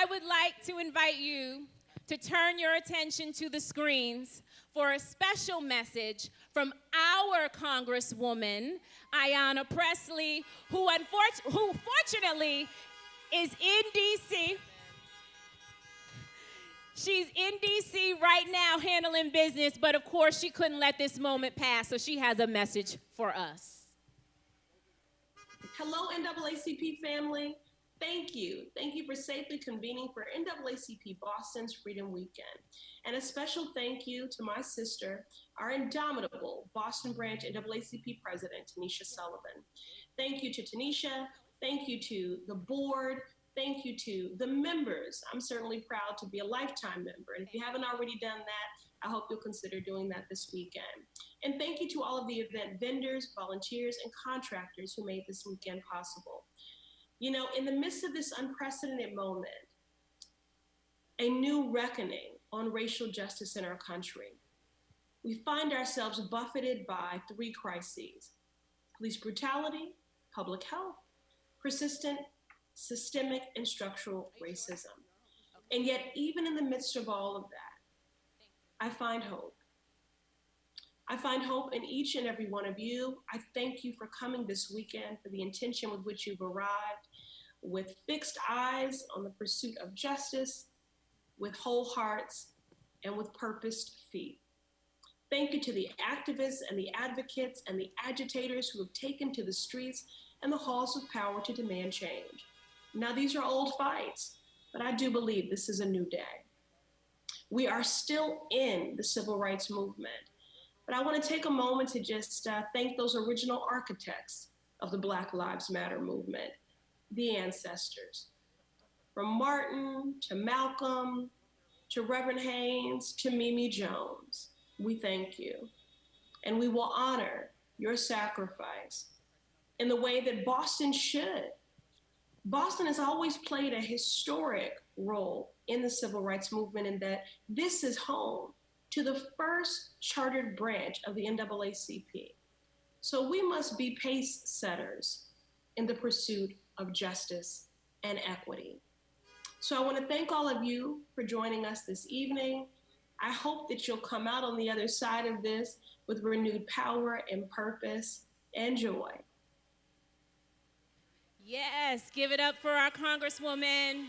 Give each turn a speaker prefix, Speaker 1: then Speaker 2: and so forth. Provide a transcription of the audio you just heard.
Speaker 1: would like to invite you to turn your attention to the screens for a special message from our Congresswoman, Ayanna Pressley, who fortunately is in D.C. She's in D.C. right now handling business, but of course she couldn't let this moment pass, so she has a message for us.
Speaker 2: Hello, NAACP family. Thank you. Thank you for safely convening for NAACP Boston's Freedom Weekend. And a special thank you to my sister, our indomitable Boston branch NAACP president, Tanisha Sullivan. Thank you to Tanisha. Thank you to the board. Thank you to the members. I'm certainly proud to be a lifetime member. And if you haven't already done that, I hope you'll consider doing that this weekend. And thank you to all of the event vendors, volunteers, and contractors who made this weekend possible. You know, in the midst of this unprecedented moment, a new reckoning on racial justice in our country, we find ourselves buffeted by three crises: police brutality, public health, persistent, systemic, and structural racism. And yet, even in the midst of all of that, I find hope. I find hope in each and every one of you. I thank you for coming this weekend, for the intention with which you've arrived, with fixed eyes on the pursuit of justice, with whole hearts, and with purposed feet. Thank you to the activists and the advocates and the agitators who have taken to the streets and the halls of power to demand change. Now, these are old fights, but I do believe this is a new day. We are still in the civil rights movement. But I want to take a moment to just thank those original architects of the Black Lives Matter movement, the ancestors. From Martin to Malcolm to Reverend Haynes to Mimi Jones, we thank you. And we will honor your sacrifice in the way that Boston should. Boston has always played a historic role in the civil rights movement in that this is home to the first chartered branch of the NAACP. So we must be pace setters in the pursuit of justice and equity. So I want to thank all of you for joining us this evening. I hope that you'll come out on the other side of this with renewed power and purpose and joy.
Speaker 1: Yes, give it up for our Congresswoman.